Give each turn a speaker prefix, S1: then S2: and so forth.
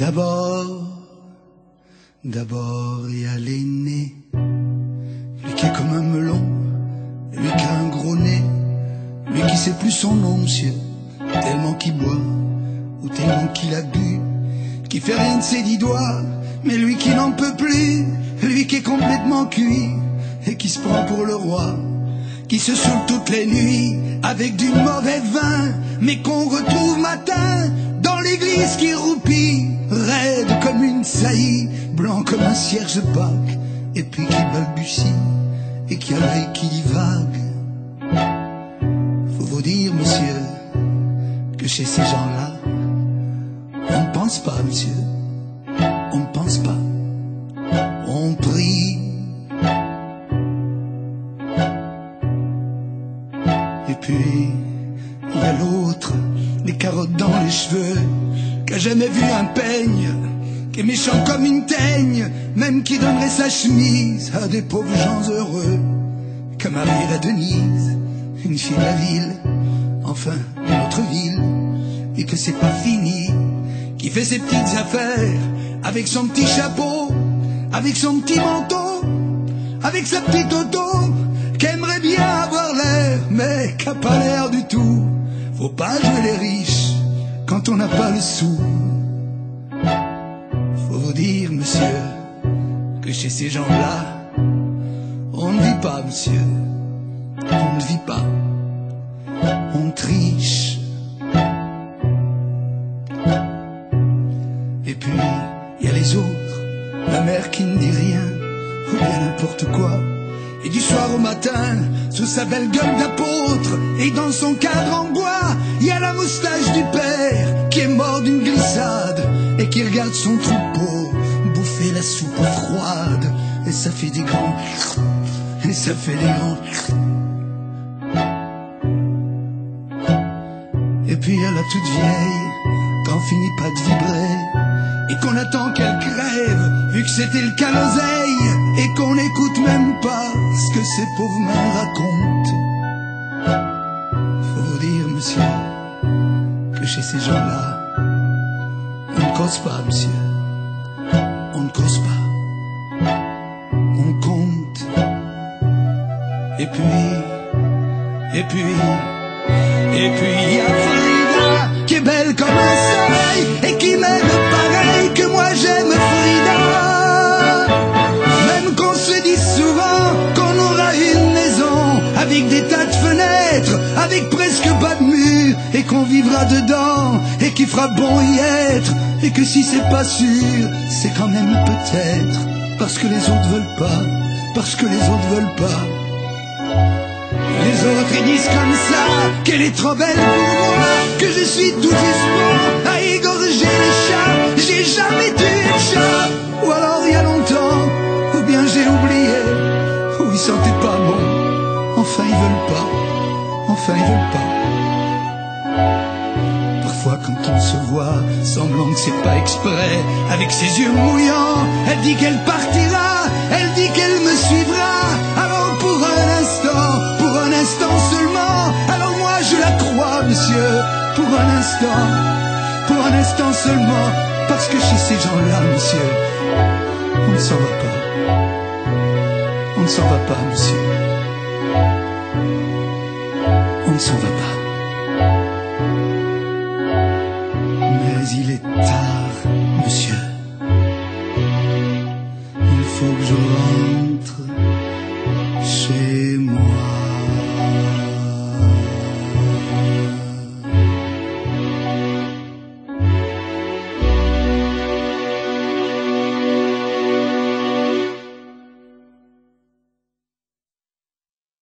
S1: D'abord il y a l'aîné, lui qui est comme un melon, lui qui a un gros nez, lui qui sait plus son nom, monsieur, tellement qu'il boit, ou tellement qu'il a bu, qui fait rien de ses 10 doigts, mais lui qui n'en peut plus, lui qui est complètement cuit, et qui se prend pour le roi, qui se saoule toutes les nuits, avec du mauvais vin, mais qu'on retrouve matin, dans l'église qui roupille, raide comme une saillie, blanc comme un cierge de Pâques, et puis qui balbutie, et qui a l'œil qui divague. Faut vous dire, monsieur, que chez ces gens-là, on ne pense pas, monsieur, on ne pense pas, on prie. Et puis, il y a l'autre, les carottes dans les cheveux, qui a jamais vu un peigne, qui est méchant comme une teigne, même qui donnerait sa chemise à des pauvres gens heureux, comme arrive à Denise, une fille de la ville, enfin d'une autre ville, et que c'est pas fini, qui fait ses petites affaires, avec son petit chapeau, avec son petit manteau, avec sa petite auto, qui aimerait bien avoir l'air, mais qui a pas l'air du tout. Faut pas jouer les riches quand on n'a pas le sou. Faut vous dire, monsieur, que chez ces gens-là, on ne vit pas, monsieur, on ne vit pas, on triche. Et puis, il y a les autres, la mère qui ne dit rien, ou bien n'importe quoi. Et du soir au matin, sous sa belle gueule d'apôtre, et dans son cadre en bois, il y a la moustache du père, qui est mort d'une glissade, et qui regarde son troupeau bouffer la soupe froide, et ça fait des grands, et ça fait des grands. Et puis il y a la toute vieille, quand on finit pas de vibrer, et qu'on attend qu'elle crève, vu que c'était le cas l'oseille, et qu'on n'écoute même pas ce que ces pauvres mains racontent. Faut vous dire, monsieur, que chez ces gens-là, on ne cause pas, monsieur, on ne cause pas, on compte. Et puis, il y a Frida, qui est belle comme un soleil, et qui m'aime pareil que moi j'aime Frida. Même qu'on se dit souvent qu'on aura une maison, avec des tas de fenêtres, avec presque pas de mur, et qu'on vivra dedans, et qu'il fera bon y être, et que si c'est pas sûr, c'est quand même peut-être, parce que les autres veulent pas, parce que les autres veulent pas. Les autres ils disent comme ça qu'elle est trop belle pour moi, que je suis tout juste bon à égorger les chats. J'ai jamais tué de chat, ou alors il y a longtemps, ou bien j'ai oublié, ou ils sentaient pas bon. Enfin ils veulent pas, enfin ils veulent pas. Parfois quand on se voit, semblant que c'est pas exprès, avec ses yeux mouillants, elle dit qu'elle partira, elle dit qu'elle me suivra. Alors pour un instant seulement, alors moi je la crois, monsieur, pour un instant seulement, parce que chez ces gens-là, monsieur, on ne s'en va pas, on ne s'en va pas, monsieur, on ne s'en va pas.